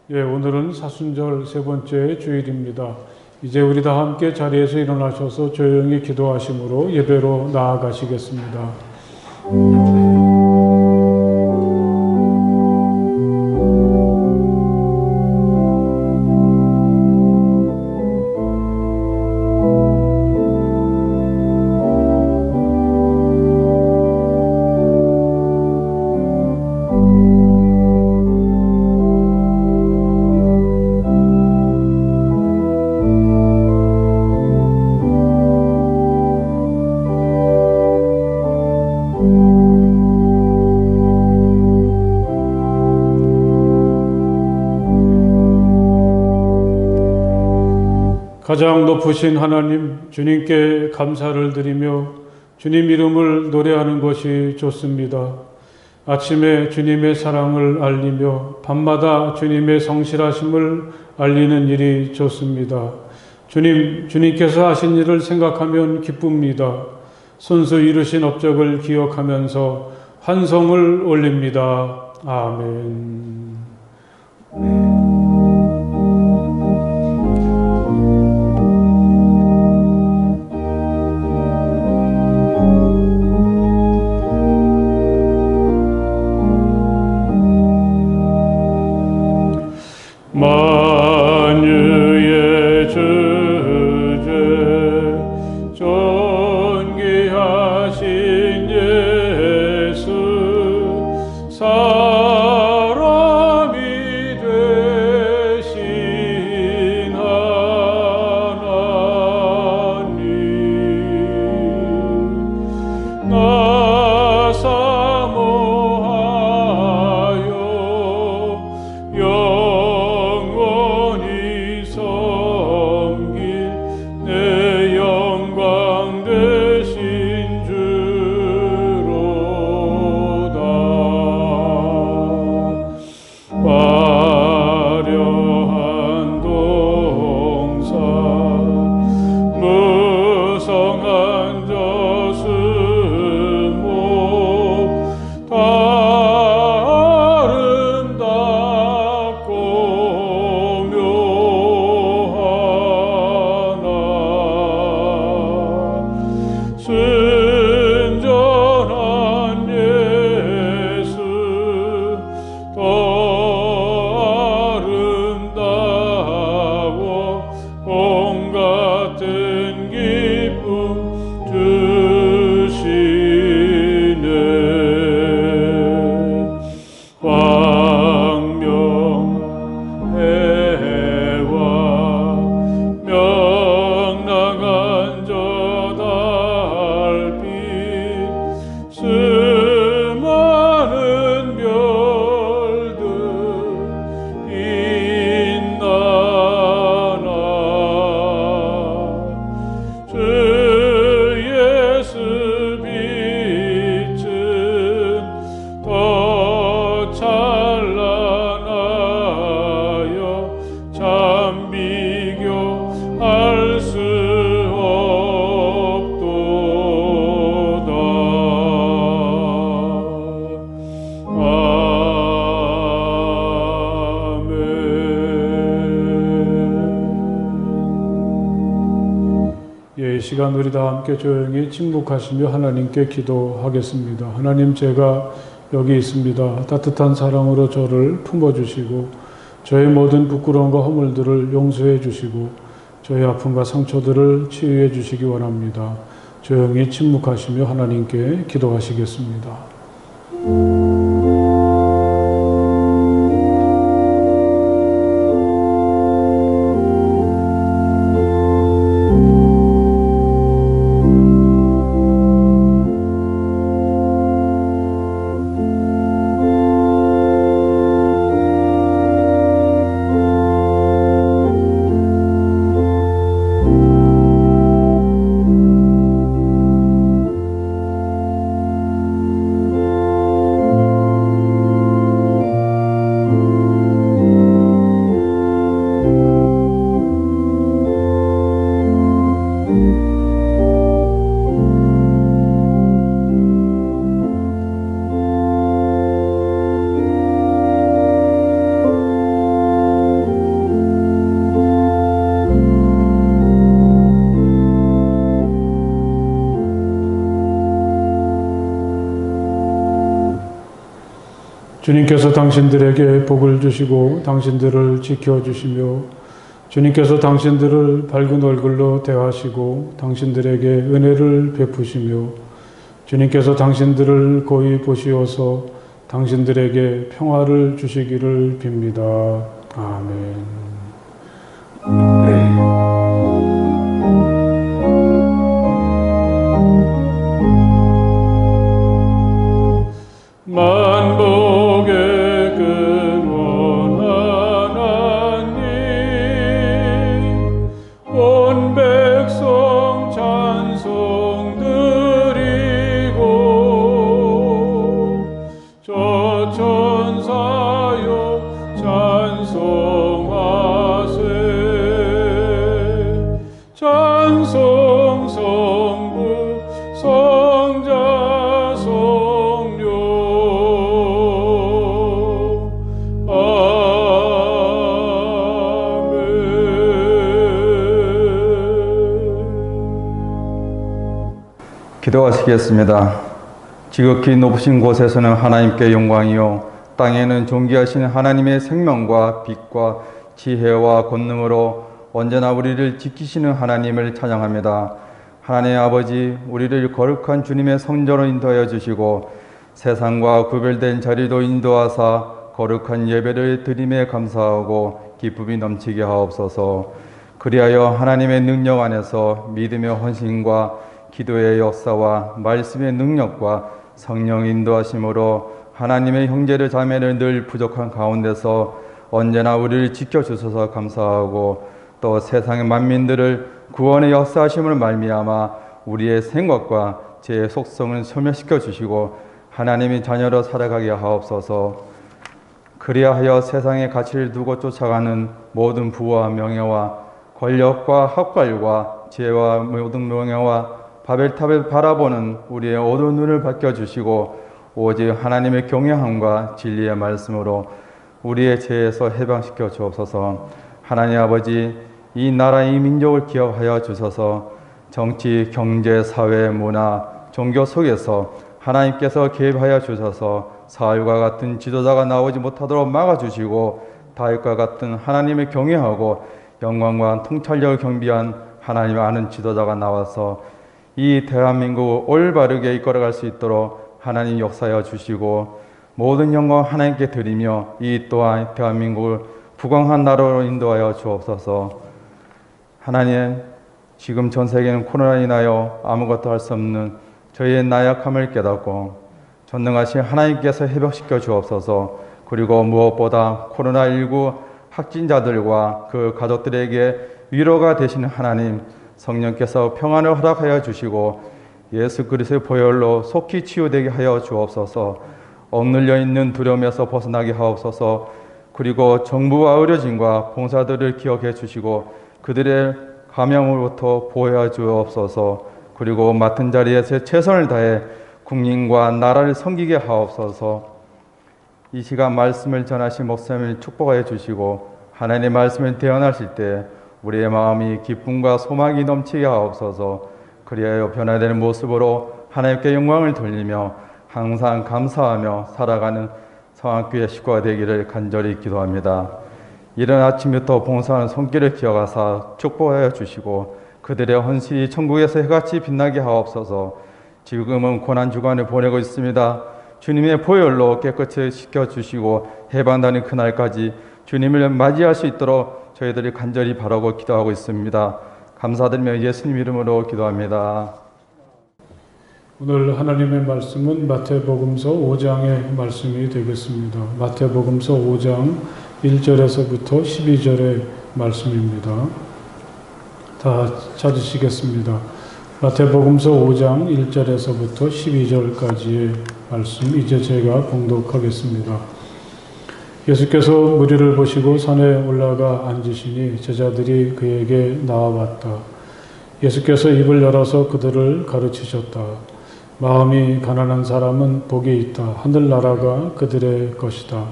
오늘은 사순절 세 번째 주일입니다. 이제 우리 다 함께 자리에서 일어나셔서 조용히 기도하심으로 예배로 나아가시겠습니다. 가장 높으신 하나님, 주님께 감사를 드리며 주님 이름을 노래하는 것이 좋습니다. 아침에 주님의 사랑을 알리며 밤마다 주님의 성실하심을 알리는 일이 좋습니다. 주님께서 하신 일을 생각하면 기쁩니다. 손수 이루신 업적을 기억하면서 환성을 올립니다. 아멘. 만유의 주제 존귀하신 예수 사람이 되신 하나님 나 사모하여 영원히 섬길 내 영광 되신 주로다. 화려한 동산 무성한 저수목 순전한 예수 더 아름다워 봄 같은 기쁨 주시네. 광명해와 명랑한 저 수많은 별들 빛나나 주 예수 빛은 더 찬란하여 참 비교할 수 이 시간 우리 다 함께 조용히 침묵하시며 하나님께 기도하겠습니다. 하나님, 제가 여기 있습니다. 따뜻한 사랑으로 저를 품어주시고 저의 모든 부끄러움과 허물들을 용서해 주시고 저의 아픔과 상처들을 치유해 주시기 원합니다. 조용히 침묵하시며 하나님께 기도하시겠습니다. 주님께서 당신들에게 복을 주시고 당신들을 지켜주시며 주님께서 당신들을 밝은 얼굴로 대하시고 당신들에게 은혜를 베푸시며 주님께서 당신들을 고이 보시어서 당신들에게 평화를 주시기를 빕니다. 아멘. 만복의 근원 하나님, 온 백성 찬송 드리고 저 천사여 찬송하세. 찬송 성부 성자 성령. 기도하시겠습니다. 지극히 높으신 곳에서는 하나님께 영광이요 땅에는 존귀하신 하나님의 생명과 빛과 지혜와 권능으로 언제나 우리를 지키시는 하나님을 찬양합니다. 하나님 아버지, 우리를 거룩한 주님의 성전으로 인도하여 주시고 세상과 구별된 자리로 인도하사 거룩한 예배를 드림에 감사하고 기쁨이 넘치게 하옵소서. 그리하여 하나님의 능력 안에서 믿음의 헌신과 기도의 역사와 말씀의 능력과 성령 인도하심으로 하나님의 형제를 자매를 늘 부족한 가운데서 언제나 우리를 지켜주셔서 감사하고 또 세상의 만민들을 구원의 역사하심을 말미암아 우리의 생각과 제 속성을 소멸시켜 주시고 하나님의 자녀로 살아가게 하옵소서. 그리하여 세상의 가치를 두고 쫓아가는 모든 부와 명예와 권력과 학벌과 지혜와 모든 명예와 바벨탑을 바라보는 우리의 어두운 눈을 밝혀주시고 오직 하나님의 경외함과 진리의 말씀으로 우리의 죄에서 해방시켜 주옵소서. 하나님 아버지, 이 나라 이 민족을 기억하여 주셔서 정치, 경제, 사회, 문화, 종교 속에서 하나님께서 개입하여 주셔서 사울과 같은 지도자가 나오지 못하도록 막아주시고 다윗과 같은 하나님을 경외하고 영광과 통찰력을 경비한 하나님을 아는 지도자가 나와서 이 대한민국을 올바르게 이끌어갈 수 있도록 하나님 역사하여 주시고 모든 영광 하나님께 드리며 이 또한 대한민국을 부강한 나라로 인도하여 주옵소서. 하나님, 지금 전 세계는 코로나로 인하여 아무것도 할 수 없는 저희의 나약함을 깨닫고 전능하신 하나님께서 회복시켜 주옵소서. 그리고 무엇보다 코로나19 확진자들과 그 가족들에게 위로가 되시는 하나님, 성령께서 평안을 허락하여 주시고 예수 그리스도의 보혈로 속히 치유되게 하여 주옵소서. 억눌려 있는 두려움에서 벗어나게 하옵소서. 그리고 정부와 의료진과 봉사들을 기억해 주시고 그들의 감염으로부터 보호해 주옵소서. 그리고 맡은 자리에서 최선을 다해 국민과 나라를 섬기게 하옵소서. 이 시간 말씀을 전하신 목사님을 축복하여 주시고 하나님의 말씀을 대언하실 때 우리의 마음이 기쁨과 소망이 넘치게 하옵소서. 그리하여 변화되는 모습으로 하나님께 영광을 돌리며 항상 감사하며 살아가는 성악교회 식구가 되기를 간절히 기도합니다. 이른 아침부터 봉사하는 손길을 기억하사 축복하여 주시고 그들의 헌신이 천국에서 해같이 빛나게 하옵소서. 지금은 고난주간을 보내고 있습니다. 주님의 보혈로 깨끗이 씻겨주시고 해방되는 그날까지 주님을 맞이할 수 있도록 저희들이 간절히 바라고 기도하고 있습니다. 감사드리며 예수님 이름으로 기도합니다. 오늘 하나님의 말씀은 마태복음서 5장의 말씀이 되겠습니다. 마태복음서 5장 1절에서부터 12절의 말씀입니다. 다 찾으시겠습니다. 마태복음서 5장 1절에서부터 12절까지의 말씀 이제 제가 봉독하겠습니다. 예수께서 무리를 보시고 산에 올라가 앉으시니 제자들이 그에게 나와봤다. 예수께서 입을 열어서 그들을 가르치셨다. 마음이 가난한 사람은 복이 있다. 하늘나라가 그들의 것이다.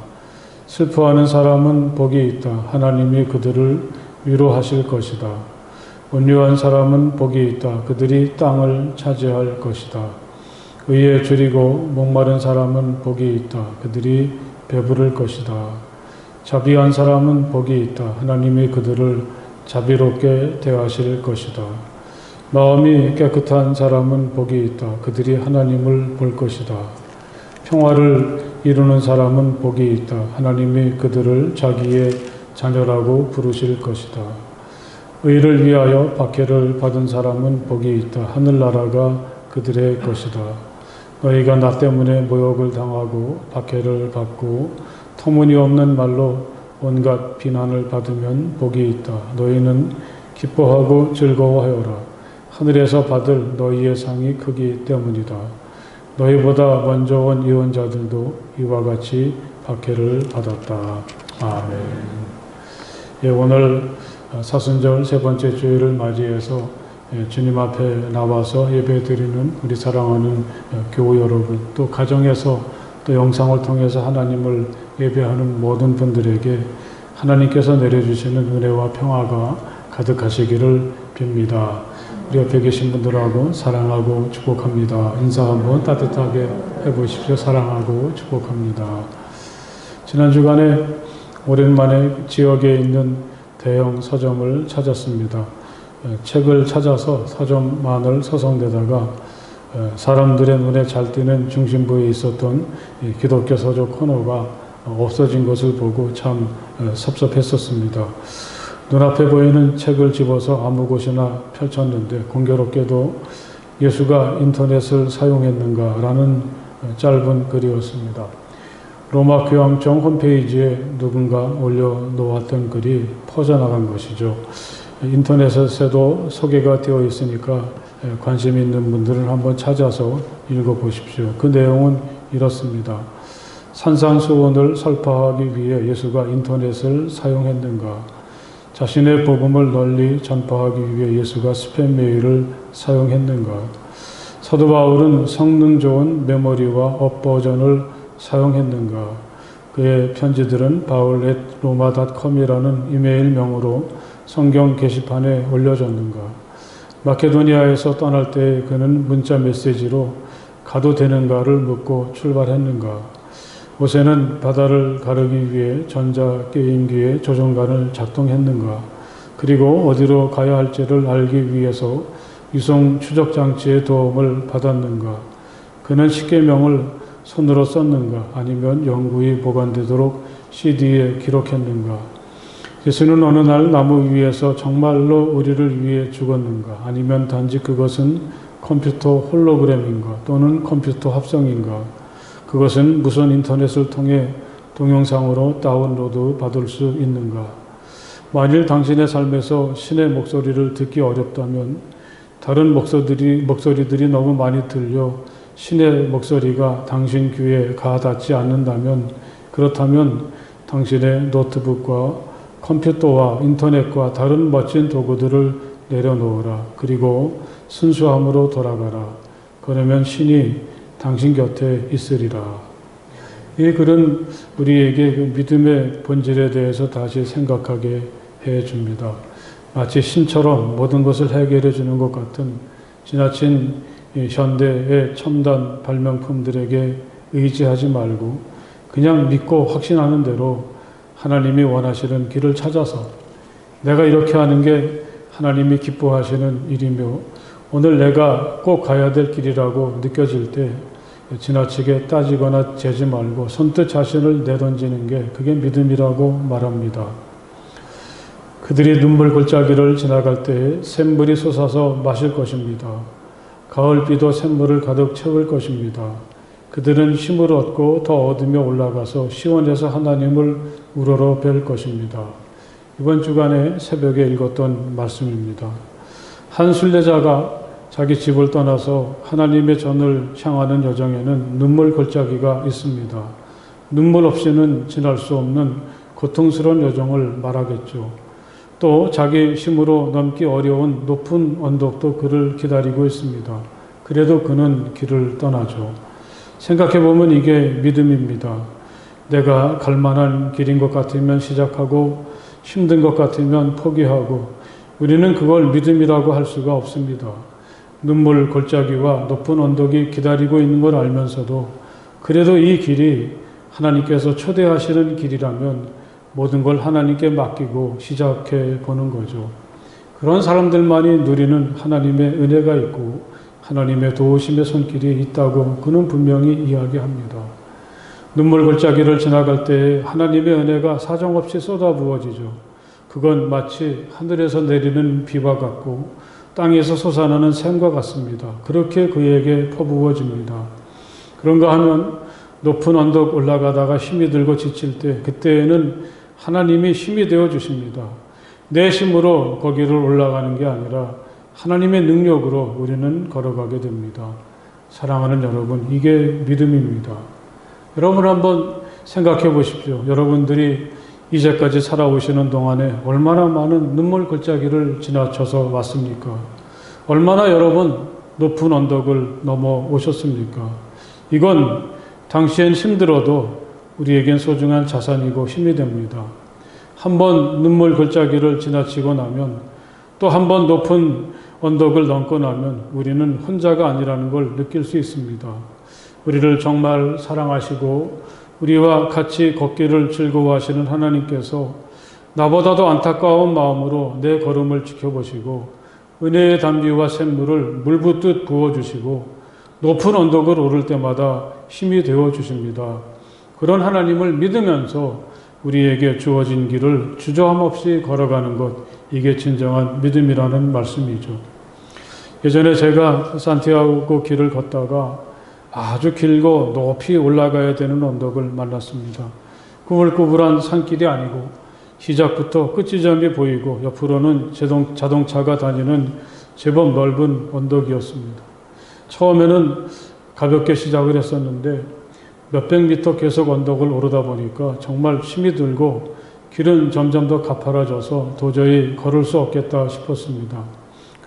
슬퍼하는 사람은 복이 있다. 하나님이 그들을 위로하실 것이다. 온유한 사람은 복이 있다. 그들이 땅을 차지할 것이다. 의에 줄이고 목마른 사람은 복이 있다. 그들이 배부를 것이다. 자비한 사람은 복이 있다. 하나님이 그들을 자비롭게 대하실 것이다. 마음이 깨끗한 사람은 복이 있다. 그들이 하나님을 볼 것이다. 평화를 이루는 사람은 복이 있다. 하나님이 그들을 자기의 자녀라고 부르실 것이다. 의를 위하여 박해를 받은 사람은 복이 있다. 하늘나라가 그들의 것이다. 너희가 나 때문에 모욕을 당하고 박해를 받고 터무니없는 말로 온갖 비난을 받으면 복이 있다. 너희는 기뻐하고 즐거워하여라. 하늘에서 받을 너희의 상이 크기 때문이다. 너희보다 먼저 온 예언자들도 이와 같이 박해를 받았다. 아멘. 예, 오늘 사순절 세 번째 주일을 맞이해서 주님 앞에 나와서 예배드리는 우리 사랑하는 교우 여러분, 또 가정에서 또 영상을 통해서 하나님을 예배하는 모든 분들에게 하나님께서 내려주시는 은혜와 평화가 가득하시기를 빕니다. 우리 옆에 계신 분들하고 사랑하고 축복합니다. 인사 한번 따뜻하게 해보십시오. 사랑하고 축복합니다. 지난 주간에 오랜만에 지역에 있는 대형 서점을 찾았습니다. 책을 찾아서 서점만을 서성대다가 사람들의 눈에 잘 띄는 중심부에 있었던 기독교 서적 코너가 없어진 것을 보고 참 섭섭했었습니다. 눈앞에 보이는 책을 집어서 아무 곳이나 펼쳤는데 공교롭게도 예수가 인터넷을 사용했는가라는 짧은 글이었습니다. 로마 교황청 홈페이지에 누군가 올려놓았던 글이 퍼져나간 것이죠. 인터넷에도 소개가 되어 있으니까 관심 있는 분들은 한번 찾아서 읽어보십시오. 그 내용은 이렇습니다. 산상수훈을 설파하기 위해 예수가 인터넷을 사용했는가? 자신의 복음을 널리 전파하기 위해 예수가 스팸 메일을 사용했는가? 사도 바울은 성능 좋은 메모리와 업버전을 사용했는가? 그의 편지들은 baul@roma.com이라는 이메일명으로 성경 게시판에 올려졌는가? 마케도니아에서 떠날 때 그는 문자 메시지로 가도 되는가를 묻고 출발했는가? 모세는 바다를 가르기 위해 전자게임기의 조종관을 작동했는가? 그리고 어디로 가야 할지를 알기 위해서 위성 추적 장치의 도움을 받았는가? 그는 십계명을 손으로 썼는가? 아니면 영구히 보관되도록 CD에 기록했는가? 예수는 어느 날 나무 위에서 정말로 우리를 위해 죽었는가? 아니면 단지 그것은 컴퓨터 홀로그램인가? 또는 컴퓨터 합성인가? 그것은 무선 인터넷을 통해 동영상으로 다운로드 받을 수 있는가? 만일 당신의 삶에서 신의 목소리를 듣기 어렵다면, 다른 목소리들이 너무 많이 들려 신의 목소리가 당신 귀에 가닿지 않는다면, 그렇다면 당신의 노트북과 컴퓨터와 인터넷과 다른 멋진 도구들을 내려놓으라. 그리고 순수함으로 돌아가라. 그러면 신이 당신 곁에 있으리라. 이 글은 우리에게 그 믿음의 본질에 대해서 다시 생각하게 해줍니다. 마치 신처럼 모든 것을 해결해 주는 것 같은 지나친 현대의 첨단 발명품들에게 의지하지 말고 그냥 믿고 확신하는 대로 하나님이 원하시는 길을 찾아서 내가 이렇게 하는 게 하나님이 기뻐하시는 일이며 오늘 내가 꼭 가야 될 길이라고 느껴질 때 지나치게 따지거나 재지 말고 선뜻 자신을 내던지는 게 그게 믿음이라고 말합니다. 그들이 눈물 골짜기를 지나갈 때에 샘물이 솟아서 마실 것입니다. 가을비도 샘물을 가득 채울 것입니다. 그들은 힘을 얻고 더 얻으며 올라가서 시온에서 하나님을 우러러 뵐 것입니다. 이번 주간에 새벽에 읽었던 말씀입니다. 한 순례자가 자기 집을 떠나서 하나님의 전을 향하는 여정에는 눈물 골짜기가 있습니다. 눈물 없이는 지날 수 없는 고통스러운 여정을 말하겠죠. 또 자기 힘으로 넘기 어려운 높은 언덕도 그를 기다리고 있습니다. 그래도 그는 길을 떠나죠. 생각해보면 이게 믿음입니다. 내가 갈 만한 길인 것 같으면 시작하고 힘든 것 같으면 포기하고 우리는 그걸 믿음이라고 할 수가 없습니다. 눈물 골짜기와 높은 언덕이 기다리고 있는 걸 알면서도 그래도 이 길이 하나님께서 초대하시는 길이라면 모든 걸 하나님께 맡기고 시작해 보는 거죠. 그런 사람들만이 누리는 하나님의 은혜가 있고 하나님의 도우심의 손길이 있다고 그는 분명히 이야기합니다. 눈물 골짜기를 지나갈 때 하나님의 은혜가 사정없이 쏟아부어지죠. 그건 마치 하늘에서 내리는 비와 같고 땅에서 솟아나는 샘과 같습니다. 그렇게 그에게 퍼부어집니다. 그런가 하면 높은 언덕 올라가다가 힘이 들고 지칠 때 그때에는 하나님이 힘이 되어 주십니다. 내 힘으로 거기를 올라가는 게 아니라 하나님의 능력으로 우리는 걸어가게 됩니다. 사랑하는 여러분, 이게 믿음입니다. 여러분 한번 생각해 보십시오. 여러분들이 이제까지 살아오시는 동안에 얼마나 많은 눈물 골짜기를 지나쳐서 왔습니까? 얼마나 여러 번 높은 언덕을 넘어오셨습니까? 이건 당시엔 힘들어도 우리에겐 소중한 자산이고 힘이 됩니다. 한 번 눈물 골짜기를 지나치고 나면 또 한 번 높은 언덕을 넘고 나면 우리는 혼자가 아니라는 걸 느낄 수 있습니다. 우리를 정말 사랑하시고 우리와 같이 걷기를 즐거워하시는 하나님께서 나보다도 안타까운 마음으로 내 걸음을 지켜보시고 은혜의 담비와 샘물을 물붓듯 부어주시고 높은 언덕을 오를 때마다 힘이 되어주십니다. 그런 하나님을 믿으면서 우리에게 주어진 길을 주저함 없이 걸어가는 것, 이게 진정한 믿음이라는 말씀이죠. 예전에 제가 산티아고 길을 걷다가 아주 길고 높이 올라가야 되는 언덕을 만났습니다. 꾸불꾸불한 산길이 아니고 시작부터 끝 지점이 보이고 옆으로는 자동차가 다니는 제법 넓은 언덕이었습니다. 처음에는 가볍게 시작을 했었는데 몇백 미터 계속 언덕을 오르다 보니까 정말 힘이 들고 길은 점점 더 가파라져서 도저히 걸을 수 없겠다 싶었습니다.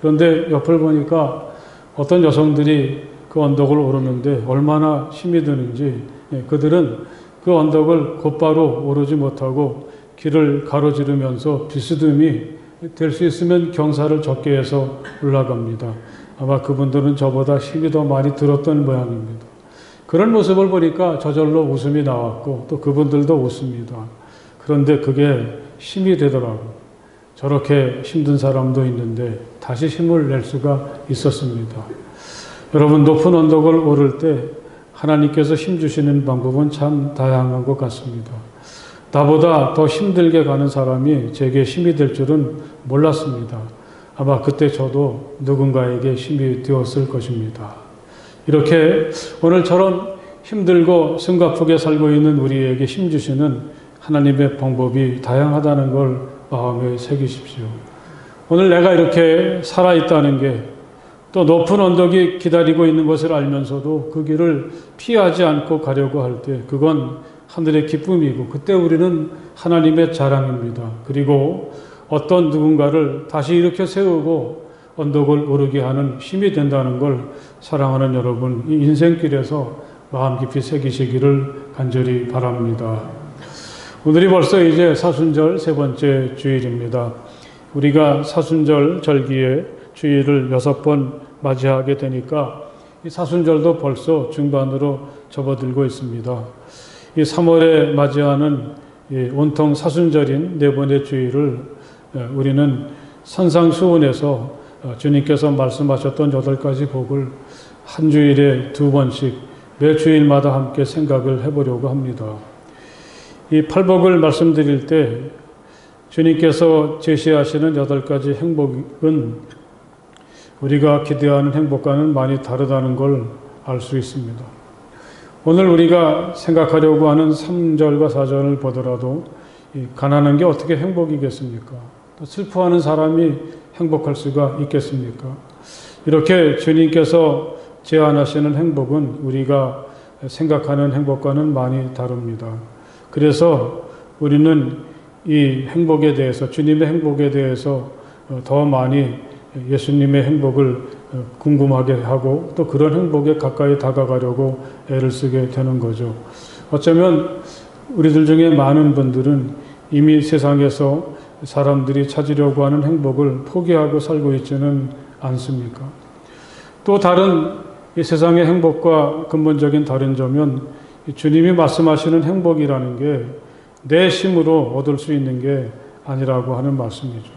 그런데 옆을 보니까 어떤 여성들이 그 언덕을 오르는데 얼마나 힘이 드는지 그들은 그 언덕을 곧바로 오르지 못하고 길을 가로지르면서 비스듬히 될 수 있으면 경사를 적게 해서 올라갑니다. 아마 그분들은 저보다 힘이 더 많이 들었던 모양입니다. 그런 모습을 보니까 저절로 웃음이 나왔고 또 그분들도 웃습니다. 그런데 그게 힘이 되더라고요. 저렇게 힘든 사람도 있는데 다시 힘을 낼 수가 있었습니다. 여러분, 높은 언덕을 오를 때 하나님께서 힘 주시는 방법은 참 다양한 것 같습니다. 나보다 더 힘들게 가는 사람이 제게 힘이 될 줄은 몰랐습니다. 아마 그때 저도 누군가에게 힘이 되었을 것입니다. 이렇게 오늘처럼 힘들고 숨가쁘게 살고 있는 우리에게 힘 주시는 하나님의 방법이 다양하다는 걸 마음에 새기십시오. 오늘 내가 이렇게 살아있다는 게 또 높은 언덕이 기다리고 있는 것을 알면서도 그 길을 피하지 않고 가려고 할 때 그건 하늘의 기쁨이고 그때 우리는 하나님의 자랑입니다. 그리고 어떤 누군가를 다시 이렇게 세우고 언덕을 오르게 하는 힘이 된다는 걸 사랑하는 여러분, 이 인생길에서 마음 깊이 새기시기를 간절히 바랍니다. 오늘이 벌써 이제 사순절 세 번째 주일입니다. 우리가 사순절 절기에 주일을 6번 맞이하게 되니까 이 사순절도 벌써 중반으로 접어들고 있습니다. 이 3월에 맞이하는 온통 사순절인 네 번의 주일을 우리는 산상수훈에서 주님께서 말씀하셨던 8가지 복을 한 주일에 2번씩 매 주일마다 함께 생각을 해보려고 합니다. 이 팔복을 말씀드릴 때 주님께서 제시하시는 8가지 행복은 우리가 기대하는 행복과는 많이 다르다는 걸 알 수 있습니다. 오늘 우리가 생각하려고 하는 3절과 4절을 보더라도 가난한 게 어떻게 행복이겠습니까? 또 슬퍼하는 사람이 행복할 수가 있겠습니까? 이렇게 주님께서 제안하시는 행복은 우리가 생각하는 행복과는 많이 다릅니다. 그래서 우리는 이 행복에 대해서, 주님의 행복에 대해서 더 많이 예수님의 행복을 궁금하게 하고 또 그런 행복에 가까이 다가가려고 애를 쓰게 되는 거죠. 어쩌면 우리들 중에 많은 분들은 이미 세상에서 사람들이 찾으려고 하는 행복을 포기하고 살고 있지는 않습니까? 또 다른 이 세상의 행복과 근본적인 다른 점은 주님이 말씀하시는 행복이라는 게 내 힘으로 얻을 수 있는 게 아니라고 하는 말씀이죠.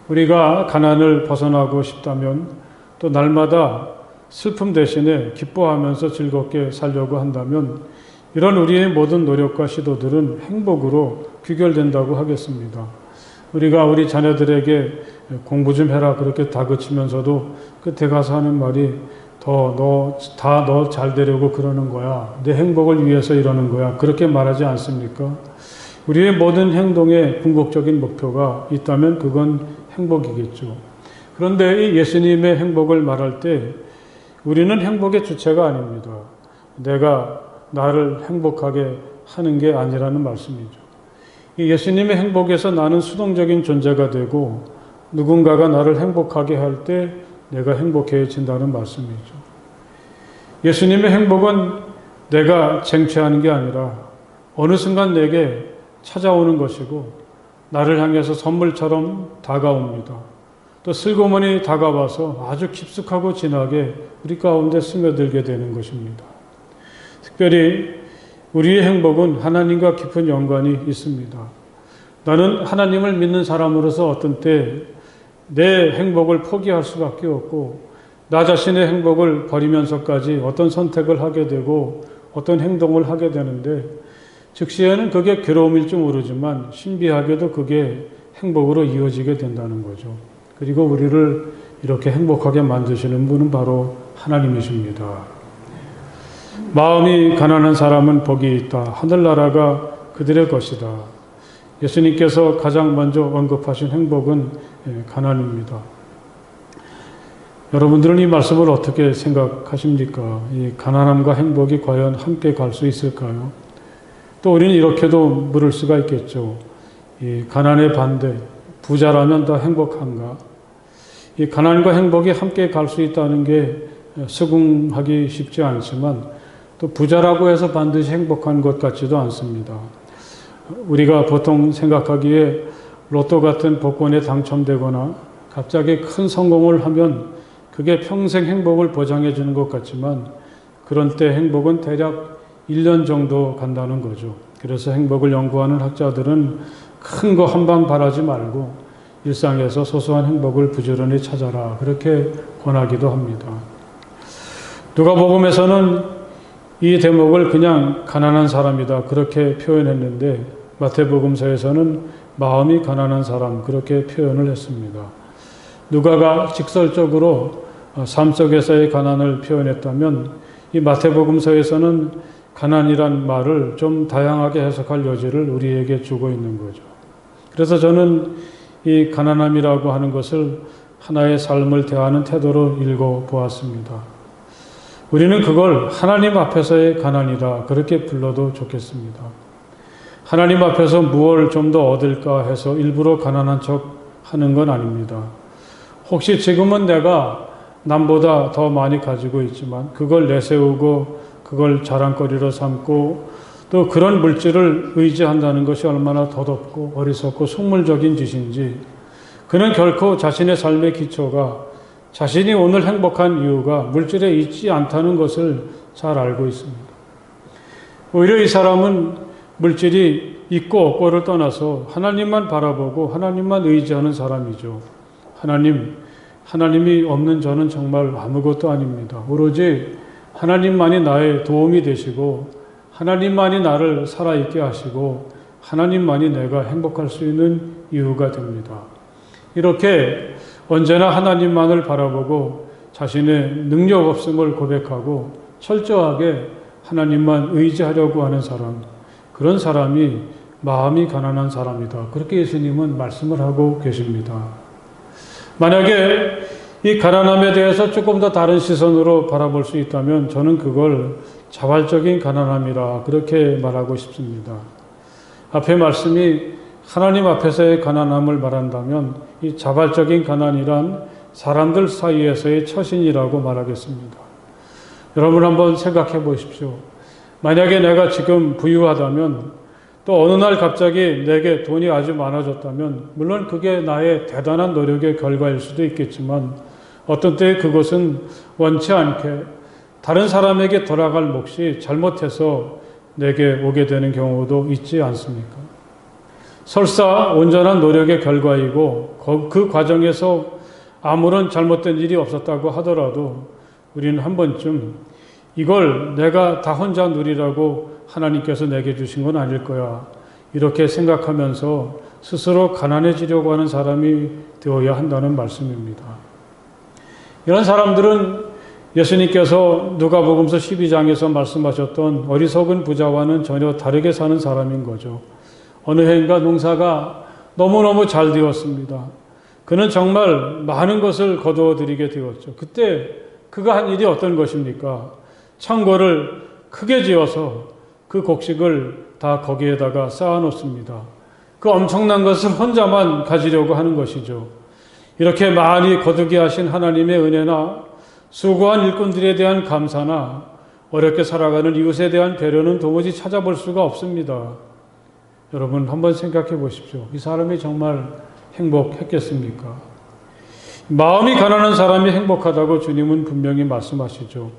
우리가 가난을 벗어나고 싶다면 또 날마다 슬픔 대신에 기뻐하면서 즐겁게 살려고 한다면 이런 우리의 모든 노력과 시도들은 행복으로 귀결된다고 하겠습니다. 우리가 우리 자녀들에게 공부 좀 해라 그렇게 다그치면서도 끝에 가서 하는 말이 너 잘 되려고 그러는 거야. 내 행복을 위해서 이러는 거야. 그렇게 말하지 않습니까? 우리의 모든 행동에 궁극적인 목표가 있다면 그건 행복이겠죠. 그런데 이 예수님의 행복을 말할 때 우리는 행복의 주체가 아닙니다. 내가 나를 행복하게 하는 게 아니라는 말씀이죠. 이 예수님의 행복에서 나는 수동적인 존재가 되고 누군가가 나를 행복하게 할 때 내가 행복해진다는 말씀이죠. 예수님의 행복은 내가 쟁취하는 게 아니라 어느 순간 내게 찾아오는 것이고 나를 향해서 선물처럼 다가옵니다. 또 슬그머니 다가와서 아주 깊숙하고 진하게 우리 가운데 스며들게 되는 것입니다. 특별히 우리의 행복은 하나님과 깊은 연관이 있습니다. 나는 하나님을 믿는 사람으로서 어떤 때 내 행복을 포기할 수밖에 없고 나 자신의 행복을 버리면서까지 어떤 선택을 하게 되고 어떤 행동을 하게 되는데 즉시에는 그게 괴로움일지 모르지만 신비하게도 그게 행복으로 이어지게 된다는 거죠. 그리고 우리를 이렇게 행복하게 만드시는 분은 바로 하나님이십니다. 마음이 가난한 사람은 복이 있다. 하늘나라가 그들의 것이다. 예수님께서 가장 먼저 언급하신 행복은 가난입니다. 여러분들은 이 말씀을 어떻게 생각하십니까? 이 가난함과 행복이 과연 함께 갈 수 있을까요? 또 우리는 이렇게도 물을 수가 있겠죠. 이 가난의 반대, 부자라면 더 행복한가? 이 가난과 행복이 함께 갈 수 있다는 게 수긍하기 쉽지 않지만 또 부자라고 해서 반드시 행복한 것 같지도 않습니다. 우리가 보통 생각하기에 로또 같은 복권에 당첨되거나 갑자기 큰 성공을 하면 그게 평생 행복을 보장해 주는 것 같지만 그런 때 행복은 대략 1년 정도 간다는 거죠. 그래서 행복을 연구하는 학자들은 큰 거 한 방 바라지 말고 일상에서 소소한 행복을 부지런히 찾아라 그렇게 권하기도 합니다. 누가복음에서는 이 대목을 그냥 가난한 사람이다 그렇게 표현했는데 마태복음서에서는 마음이 가난한 사람 그렇게 표현을 했습니다. 누가가 직설적으로 삶 속에서의 가난을 표현했다면 이 마태복음서에서는 가난이란 말을 좀 다양하게 해석할 여지를 우리에게 주고 있는 거죠. 그래서 저는 이 가난함이라고 하는 것을 하나의 삶을 대하는 태도로 읽어보았습니다. 우리는 그걸 하나님 앞에서의 가난이라 그렇게 불러도 좋겠습니다. 하나님 앞에서 무엇을 좀 더 얻을까 해서 일부러 가난한 척 하는 건 아닙니다. 혹시 지금은 내가 남보다 더 많이 가지고 있지만 그걸 내세우고 그걸 자랑거리로 삼고 또 그런 물질을 의지한다는 것이 얼마나 더덥고 어리석고 속물적인 짓인지 그는 결코 자신의 삶의 기초가 자신이 오늘 행복한 이유가 물질에 있지 않다는 것을 잘 알고 있습니다. 오히려 이 사람은 물질이 있고 없고를 떠나서 하나님만 바라보고 하나님만 의지하는 사람이죠. 하나님이 없는 저는 정말 아무것도 아닙니다. 오로지 하나님만이 나의 도움이 되시고 하나님만이 나를 살아있게 하시고 하나님만이 내가 행복할 수 있는 이유가 됩니다. 이렇게 언제나 하나님만을 바라보고 자신의 능력 없음을 고백하고 철저하게 하나님만 의지하려고 하는 사람, 그런 사람이 마음이 가난한 사람이다. 그렇게 예수님은 말씀을 하고 계십니다. 만약에 이 가난함에 대해서 조금 더 다른 시선으로 바라볼 수 있다면 저는 그걸 자발적인 가난함이라 그렇게 말하고 싶습니다. 앞에 말씀이 하나님 앞에서의 가난함을 말한다면 이 자발적인 가난이란 사람들 사이에서의 처신이라고 말하겠습니다. 여러분 한번 생각해 보십시오. 만약에 내가 지금 부유하다면 또 어느 날 갑자기 내게 돈이 아주 많아졌다면 물론 그게 나의 대단한 노력의 결과일 수도 있겠지만 어떤 때 그것은 원치 않게 다른 사람에게 돌아갈 몫이 잘못해서 내게 오게 되는 경우도 있지 않습니까? 설사 온전한 노력의 결과이고 그 과정에서 아무런 잘못된 일이 없었다고 하더라도 우리는 한 번쯤 이걸 내가 다 혼자 누리라고 하나님께서 내게 주신 건 아닐 거야, 이렇게 생각하면서 스스로 가난해지려고 하는 사람이 되어야 한다는 말씀입니다. 이런 사람들은 예수님께서 누가복음서 12장에서 말씀하셨던 어리석은 부자와는 전혀 다르게 사는 사람인 거죠. 어느 해인가 농사가 너무너무 잘 되었습니다. 그는 정말 많은 것을 거두어들이게 되었죠. 그때 그가 한 일이 어떤 것입니까? 창고를 크게 지어서 그 곡식을 다 거기에다가 쌓아놓습니다. 그 엄청난 것을 혼자만 가지려고 하는 것이죠. 이렇게 많이 거두게 하신 하나님의 은혜나 수고한 일꾼들에 대한 감사나 어렵게 살아가는 이웃에 대한 배려는 도무지 찾아볼 수가 없습니다. 여러분 한번 생각해 보십시오. 이 사람이 정말 행복했겠습니까? 마음이 가난한 사람이 행복하다고 주님은 분명히 말씀하시죠.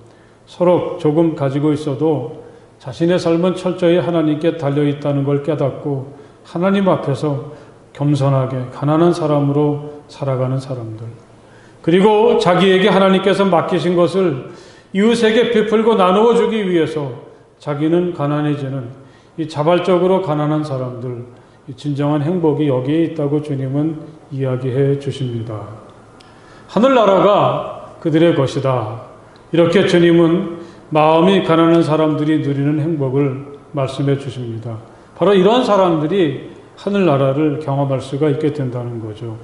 서로 조금 가지고 있어도 자신의 삶은 철저히 하나님께 달려있다는 걸 깨닫고 하나님 앞에서 겸손하게 가난한 사람으로 살아가는 사람들, 그리고 자기에게 하나님께서 맡기신 것을 이웃에게 베풀고 나누어 주기 위해서 자기는 가난해지는 이 자발적으로 가난한 사람들, 이 진정한 행복이 여기에 있다고 주님은 이야기해 주십니다. 하늘나라가 그들의 것이다. 이렇게 주님은 마음이 가난한 사람들이 누리는 행복을 말씀해 주십니다. 바로 이런 사람들이 하늘나라를 경험할 수가 있게 된다는 거죠.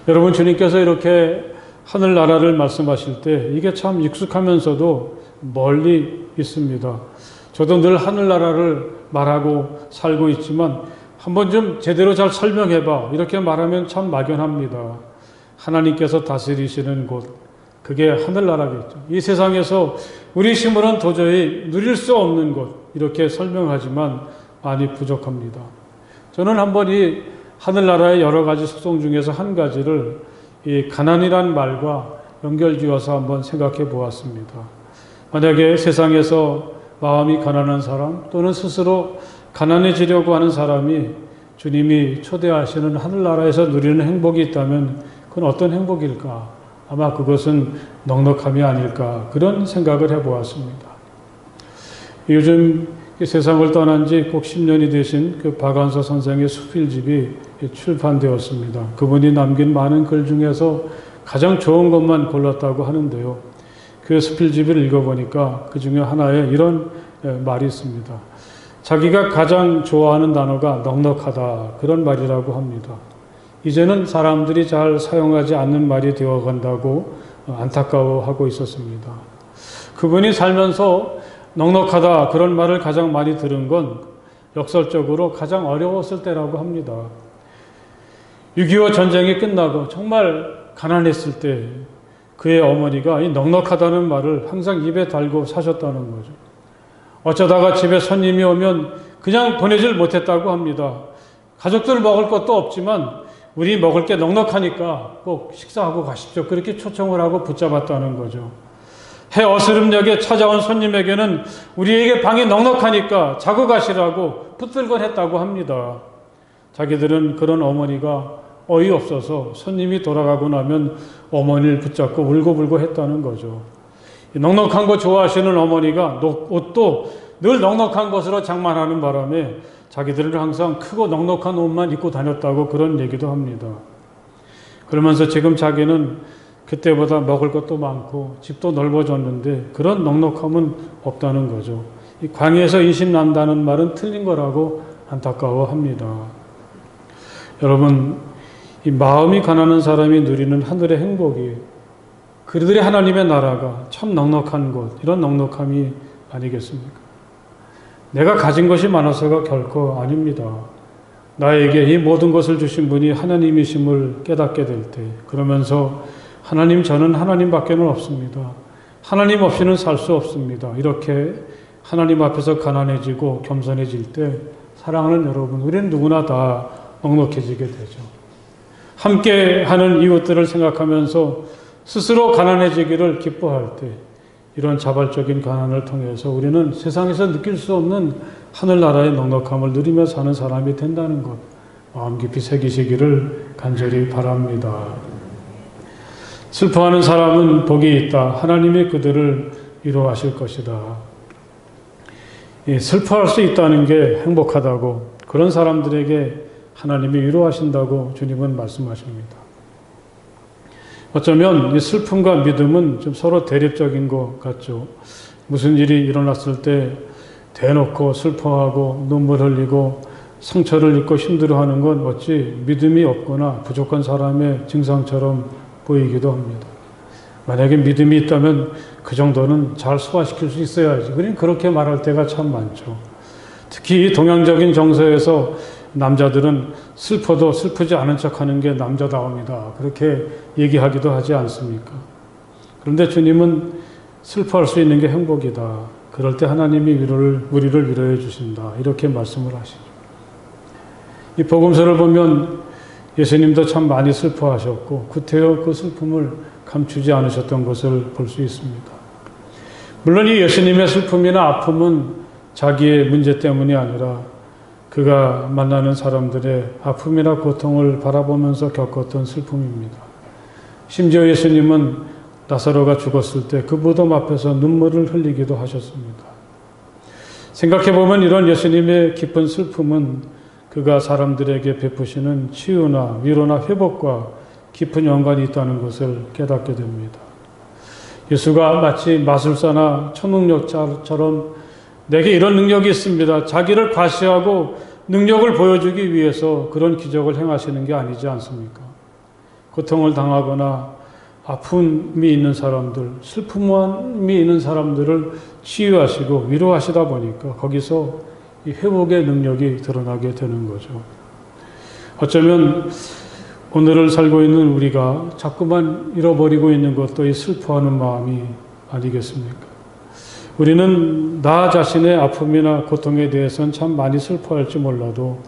여러분, 주님께서 이렇게 하늘나라를 말씀하실 때 이게 참 익숙하면서도 멀리 있습니다. 저도 늘 하늘나라를 말하고 살고 있지만 한번 좀 제대로 잘 설명해봐, 이렇게 말하면 참 막연합니다. 하나님께서 다스리시는 곳, 그게 하늘나라겠죠. 이 세상에서 우리 힘으로는 도저히 누릴 수 없는 곳, 이렇게 설명하지만 많이 부족합니다. 저는 한번 이 하늘나라의 여러 가지 속성 중에서 한 가지를 이 가난이란 말과 연결지어서 한번 생각해 보았습니다. 만약에 세상에서 마음이 가난한 사람 또는 스스로 가난해지려고 하는 사람이 주님이 초대하시는 하늘나라에서 누리는 행복이 있다면 그건 어떤 행복일까? 아마 그것은 넉넉함이 아닐까, 그런 생각을 해보았습니다. 요즘 세상을 떠난 지 꼭 10년이 되신 그 박완서 선생의 수필집이 출판되었습니다. 그분이 남긴 많은 글 중에서 가장 좋은 것만 골랐다고 하는데요. 그 수필집을 읽어보니까 그 중에 하나에 이런 말이 있습니다. 자기가 가장 좋아하는 단어가 넉넉하다, 그런 말이라고 합니다. 이제는 사람들이 잘 사용하지 않는 말이 되어간다고 안타까워하고 있었습니다. 그분이 살면서 넉넉하다, 그런 말을 가장 많이 들은 건 역설적으로 가장 어려웠을 때라고 합니다. 6.25 전쟁이 끝나고 정말 가난했을 때 그의 어머니가 이 넉넉하다는 말을 항상 입에 달고 사셨다는 거죠. 어쩌다가 집에 손님이 오면 그냥 보내질 못했다고 합니다. 가족들 먹을 것도 없지만 우리 먹을 게 넉넉하니까 꼭 식사하고 가십시오, 그렇게 초청을 하고 붙잡았다는 거죠. 해 어스름녘에 찾아온 손님에게는 우리에게 방이 넉넉하니까 자고 가시라고 붙들곤 했다고 합니다. 자기들은 그런 어머니가 어이없어서 손님이 돌아가고 나면 어머니를 붙잡고 울고불고 했다는 거죠. 넉넉한 거 좋아하시는 어머니가 옷도 늘 넉넉한 것으로 장만하는 바람에 자기들은 항상 크고 넉넉한 옷만 입고 다녔다고 그런 얘기도 합니다. 그러면서 지금 자기는 그때보다 먹을 것도 많고 집도 넓어졌는데 그런 넉넉함은 없다는 거죠. 이 광야에서 인심 난다는 말은 틀린 거라고 안타까워합니다. 여러분, 이 마음이 가난한 사람이 누리는 하늘의 행복이, 그들의 하나님의 나라가 참 넉넉한 곳, 이런 넉넉함이 아니겠습니까? 내가 가진 것이 많아서가 결코 아닙니다. 나에게 이 모든 것을 주신 분이 하나님이심을 깨닫게 될 때, 그러면서 하나님, 저는 하나님밖에는 없습니다. 하나님 없이는 살 수 없습니다. 이렇게 하나님 앞에서 가난해지고 겸손해질 때 사랑하는 여러분, 우리는 누구나 다 넉넉해지게 되죠. 함께 하는 이웃들을 생각하면서 스스로 가난해지기를 기뻐할 때 이런 자발적인 가난을 통해서 우리는 세상에서 느낄 수 없는 하늘나라의 넉넉함을 누리며 사는 사람이 된다는 것, 마음 깊이 새기시기를 간절히 바랍니다. 슬퍼하는 사람은 복이 있다. 하나님이 그들을 위로하실 것이다. 슬퍼할 수 있다는 게 행복하다고, 그런 사람들에게 하나님이 위로하신다고 주님은 말씀하십니다. 어쩌면 이 슬픔과 믿음은 좀 서로 대립적인 것 같죠. 무슨 일이 일어났을 때 대놓고 슬퍼하고 눈물 흘리고 상처를 입고 힘들어하는 건 어찌 믿음이 없거나 부족한 사람의 증상처럼 보이기도 합니다. 만약에 믿음이 있다면 그 정도는 잘 소화시킬 수 있어야지. 그렇게 말할 때가 참 많죠. 특히 이 동양적인 정서에서 남자들은 슬퍼도 슬프지 않은 척하는 게 남자다움이다. 그렇게 얘기하기도 하지 않습니까? 그런데 주님은 슬퍼할 수 있는 게 행복이다. 그럴 때 하나님이 우리를 위로해 주신다. 이렇게 말씀을 하시죠. 이 복음서를 보면 예수님도 참 많이 슬퍼하셨고 구태여 그 슬픔을 감추지 않으셨던 것을 볼 수 있습니다. 물론 이 예수님의 슬픔이나 아픔은 자기의 문제 때문이 아니라 그가 만나는 사람들의 아픔이나 고통을 바라보면서 겪었던 슬픔입니다. 심지어 예수님은 나사로가 죽었을 때 그 무덤 앞에서 눈물을 흘리기도 하셨습니다. 생각해보면 이런 예수님의 깊은 슬픔은 그가 사람들에게 베푸시는 치유나 위로나 회복과 깊은 연관이 있다는 것을 깨닫게 됩니다. 예수가 마치 마술사나 초능력자처럼 내게 이런 능력이 있습니다. 자기를 과시하고 능력을 보여주기 위해서 그런 기적을 행하시는 게 아니지 않습니까? 고통을 당하거나 아픔이 있는 사람들, 슬픔이 있는 사람들을 치유하시고 위로하시다 보니까 거기서 이 회복의 능력이 드러나게 되는 거죠. 어쩌면 오늘을 살고 있는 우리가 자꾸만 잃어버리고 있는 것도 이 슬퍼하는 마음이 아니겠습니까? 우리는 나 자신의 아픔이나 고통에 대해서는 참 많이 슬퍼할지 몰라도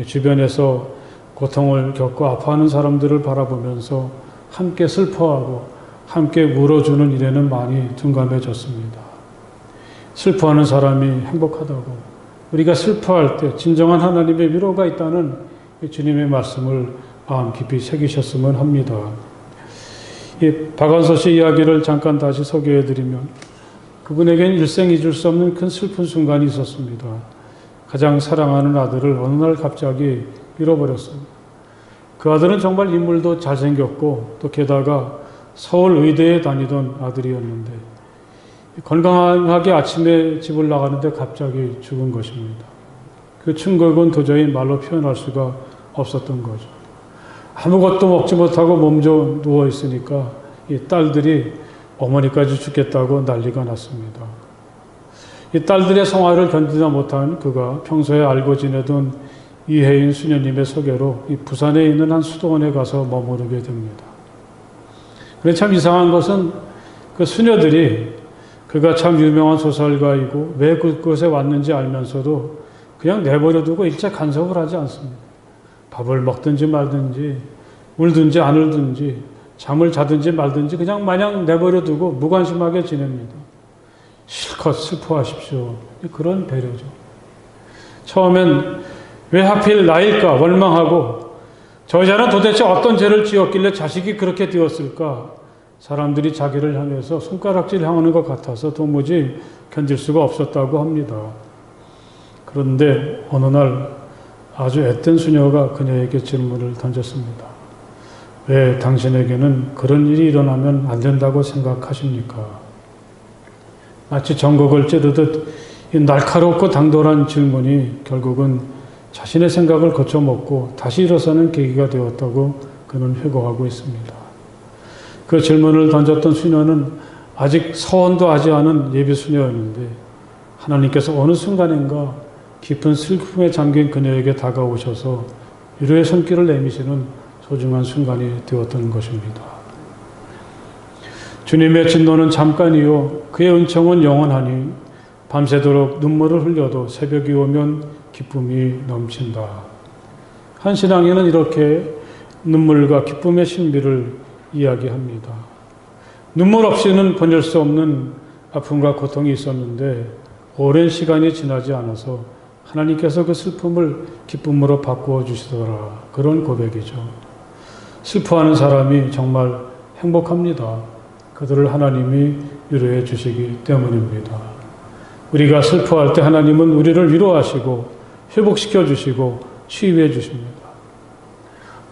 주변에서 고통을 겪고 아파하는 사람들을 바라보면서 함께 슬퍼하고 함께 울어주는 일에는 많이 둔감해졌습니다. 슬퍼하는 사람이 행복하다고, 우리가 슬퍼할 때 진정한 하나님의 위로가 있다는 주님의 말씀을 마음 깊이 새기셨으면 합니다. 이 박완서 씨 이야기를 잠깐 다시 소개해드리면 그분에겐 일생 잊을 수 없는 큰 슬픈 순간이 있었습니다. 가장 사랑하는 아들을 어느 날 갑자기 잃어버렸습니다. 그 아들은 정말 인물도 잘생겼고 또 게다가 서울 의대에 다니던 아들이었는데 건강하게 아침에 집을 나가는데 갑자기 죽은 것입니다. 그 충격은 도저히 말로 표현할 수가 없었던 거죠. 아무것도 먹지 못하고 몸져 누워 있으니까 이 딸들이 어머니까지 죽겠다고 난리가 났습니다. 이 딸들의 성화를 견디다 못한 그가 평소에 알고 지내던 이혜인 수녀님의 소개로 이 부산에 있는 한 수도원에 가서 머무르게 됩니다. 그런데 참 이상한 것은 그 수녀들이 그가 참 유명한 소설가이고 왜 그곳에 왔는지 알면서도 그냥 내버려두고 일체 간섭을 하지 않습니다. 밥을 먹든지 말든지 울든지 안 울든지 잠을 자든지 말든지 그냥 마냥 내버려두고 무관심하게 지냅니다. 실컷 슬퍼하십시오. 그런 배려죠. 처음엔 왜 하필 나일까 원망하고 저 여자는 도대체 어떤 죄를 지었길래 자식이 그렇게 되었을까, 사람들이 자기를 향해서 손가락질 향하는 것 같아서 도무지 견딜 수가 없었다고 합니다. 그런데 어느 날 아주 앳된 수녀가 그녀에게 질문을 던졌습니다. 왜 당신에게는 그런 일이 일어나면 안 된다고 생각하십니까? 마치 전곡을 찌르듯 이 날카롭고 당돌한 질문이 결국은 자신의 생각을 거쳐먹고 다시 일어서는 계기가 되었다고 그는 회고하고 있습니다. 그 질문을 던졌던 수녀는 아직 서원도 하지 않은 예비 수녀였는데 하나님께서 어느 순간인가 깊은 슬픔에 잠긴 그녀에게 다가오셔서 위로의 손길을 내미시는 소중한 순간이 되었던 것입니다. 주님의 진노는 잠깐이요 그의 은총은 영원하니 밤새도록 눈물을 흘려도 새벽이 오면 기쁨이 넘친다. 한 신앙인은 이렇게 눈물과 기쁨의 신비를 이야기합니다. 눈물 없이는 보낼 수 없는 아픔과 고통이 있었는데 오랜 시간이 지나지 않아서 하나님께서 그 슬픔을 기쁨으로 바꾸어 주시더라. 그런 고백이죠. 슬퍼하는 사람이 정말 행복합니다. 그들을 하나님이 위로해 주시기 때문입니다. 우리가 슬퍼할 때 하나님은 우리를 위로하시고 회복시켜 주시고 치유해 주십니다.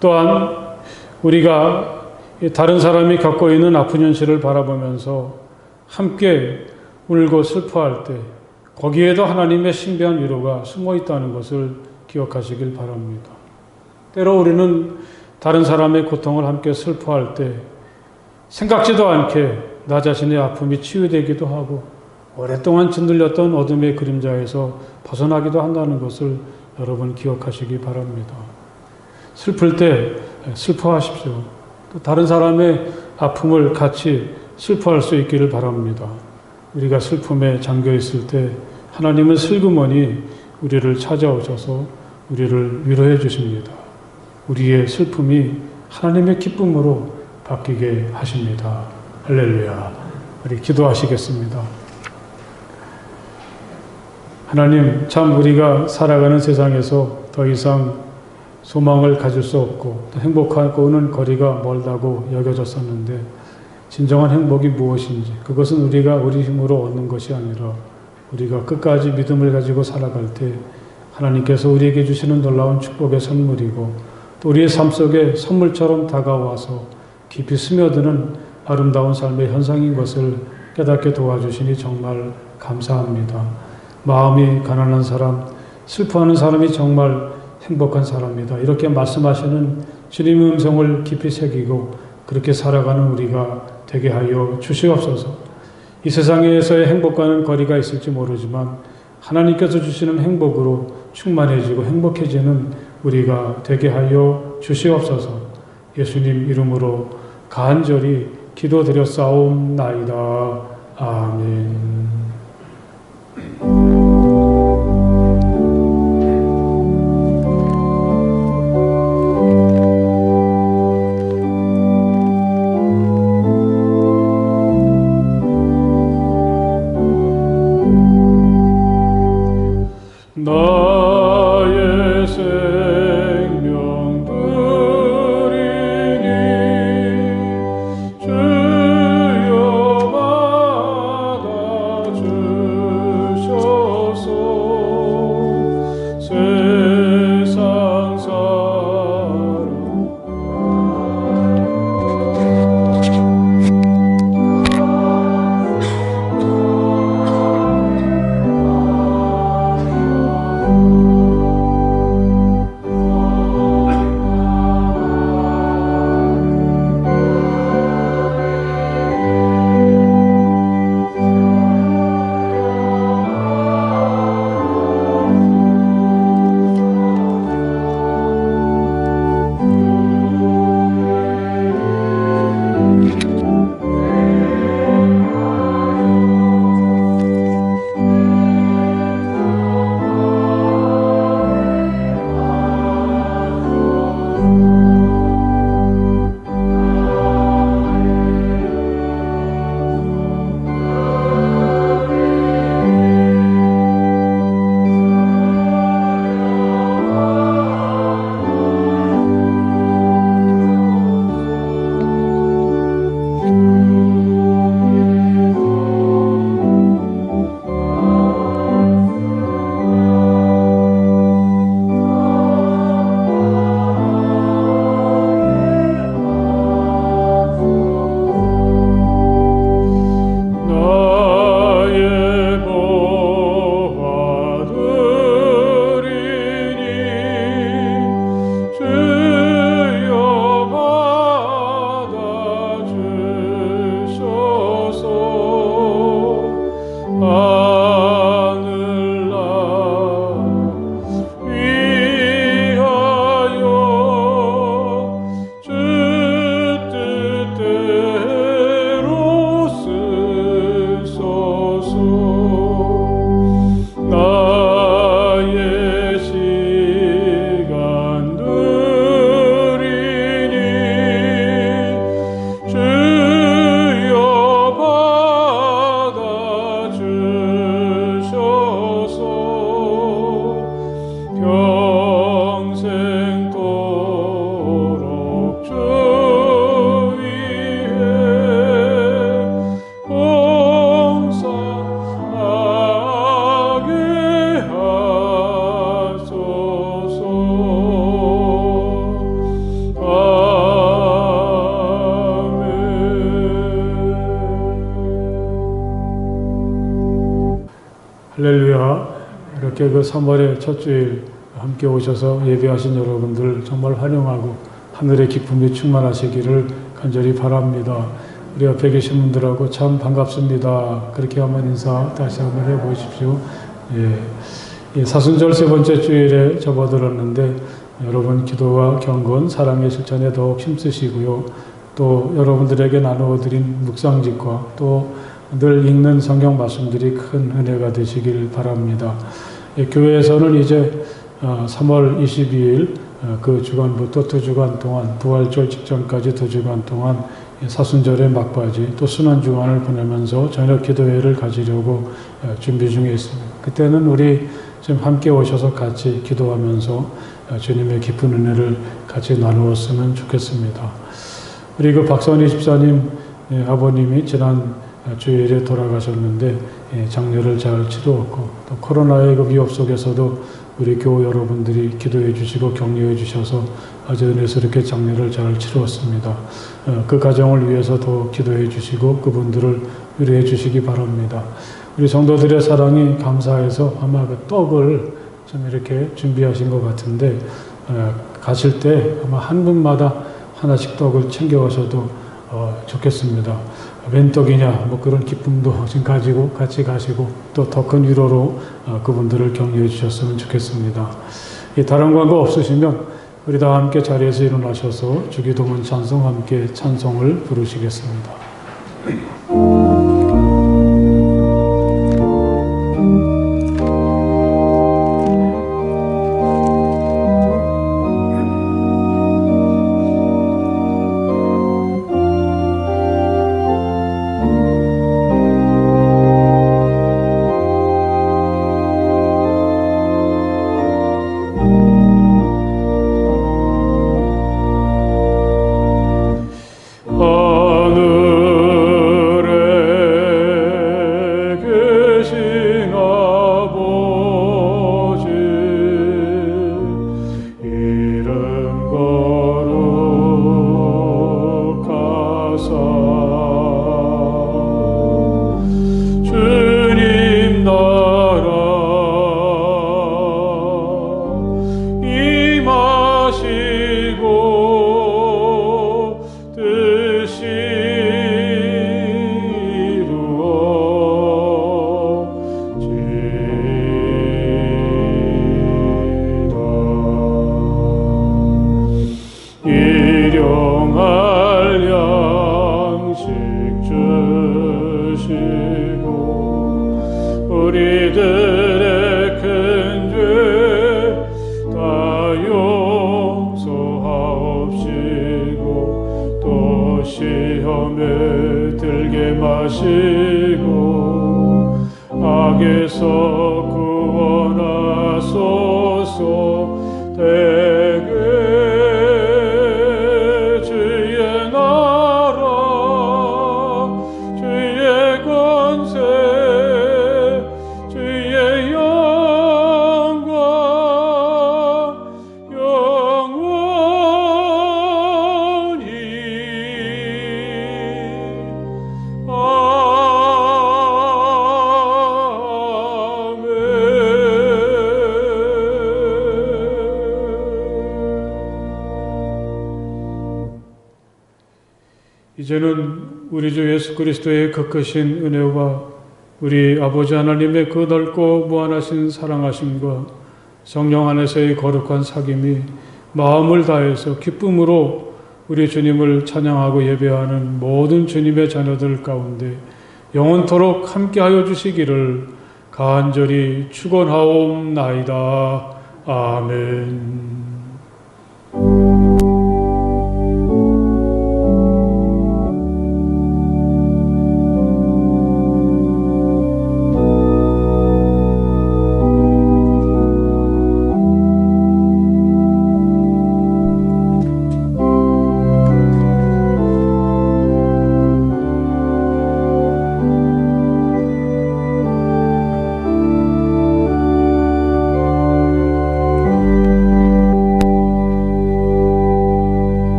또한 우리가 다른 사람이 겪고 있는 아픈 현실을 바라보면서 함께 울고 슬퍼할 때 거기에도 하나님의 신비한 위로가 숨어 있다는 것을 기억하시길 바랍니다. 때로 우리는 다른 사람의 고통을 함께 슬퍼할 때 생각지도 않게 나 자신의 아픔이 치유되기도 하고 오랫동안 짓눌렸던 어둠의 그림자에서 벗어나기도 한다는 것을 여러분 기억하시기 바랍니다. 슬플 때 슬퍼하십시오. 또 다른 사람의 아픔을 같이 슬퍼할 수 있기를 바랍니다. 우리가 슬픔에 잠겨 있을 때 하나님은 슬그머니 우리를 찾아오셔서 우리를 위로해 주십니다. 우리의 슬픔이 하나님의 기쁨으로 바뀌게 하십니다. 할렐루야. 우리 기도하시겠습니다. 하나님, 참 우리가 살아가는 세상에서 더 이상 소망을 가질 수 없고 또 행복하고는 거리가 멀다고 여겨졌었는데 진정한 행복이 무엇인지, 그것은 우리가 우리 힘으로 얻는 것이 아니라 우리가 끝까지 믿음을 가지고 살아갈 때 하나님께서 우리에게 주시는 놀라운 축복의 선물이고 또 우리의 삶 속에 선물처럼 다가와서 깊이 스며드는 아름다운 삶의 현상인 것을 깨닫게 도와주시니 정말 감사합니다. 마음이 가난한 사람, 슬퍼하는 사람이 정말 행복한 사람이다. 이렇게 말씀하시는 주님의 음성을 깊이 새기고 그렇게 살아가는 우리가 되게 하여 주시옵소서. 이 세상에서의 행복과는 거리가 있을지 모르지만 하나님께서 주시는 행복으로 충만해지고 행복해지는 우리가 되게 하여 주시옵소서. 예수님 이름으로 간절히 기도드렸사옵나이다. 아멘. 나의 생명 드리니 주여 받아 주셔 이렇게 그 3월의 첫 주일 함께 오셔서 예배하신 여러분들 정말 환영하고 하늘의 기쁨이 충만하시기를 간절히 바랍니다. 우리 옆에 계신 분들하고 참 반갑습니다. 그렇게 한번 인사 다시 한번 해보십시오. 예, 사순절 세 번째 주일에 접어들었는데 여러분 기도와 경건, 사랑의 실천에 더욱 힘쓰시고요. 또 여러분들에게 나누어드린 묵상집과 또 늘 읽는 성경 말씀들이 큰 은혜가 되시길 바랍니다. 교회에서는 이제 3월 22일 그 주간부터 2주간 동안 부활절 직전까지 2주간 동안 사순절의 막바지 또 순환주간을 보내면서 저녁 기도회를 가지려고 준비 중에 있습니다. 그때는 우리 지금 함께 오셔서 같이 기도하면서 주님의 깊은 은혜를 같이 나누었으면 좋겠습니다. 우리 그 박선희 집사님 아버님이 지난 주일에 돌아가셨는데 장례를 잘 치루었고 또 코로나의 그 위협 속에서도 우리 교우 여러분들이 기도해 주시고 격려해 주셔서 아주 은혜스럽게 장례를 잘 치루었습니다. 그 가정을 위해서 더 기도해 주시고 그분들을 위로해 주시기 바랍니다. 우리 성도들의 사랑이 감사해서 아마 그 떡을 좀 이렇게 준비하신 것 같은데 가실 때 아마 한 분마다 하나씩 떡을 챙겨가셔도 좋겠습니다. 웬 떡이냐 뭐 그런 기쁨도 지금 가지고 같이 가시고 또 더 큰 위로로 그분들을 격려해 주셨으면 좋겠습니다. 다른 광고 없으시면 우리 다 함께 자리에서 일어나셔서 주기도문 찬송 함께 찬송을 부르시겠습니다. 이제는 우리 주 예수 그리스도의 그 크신 은혜와 우리 아버지 하나님의 그 넓고 무한하신 사랑하심과 성령 안에서의 거룩한 사귐이 마음을 다해서 기쁨으로 우리 주님을 찬양하고 예배하는 모든 주님의 자녀들 가운데 영원토록 함께하여 주시기를 간절히 축원하옵나이다. 아멘.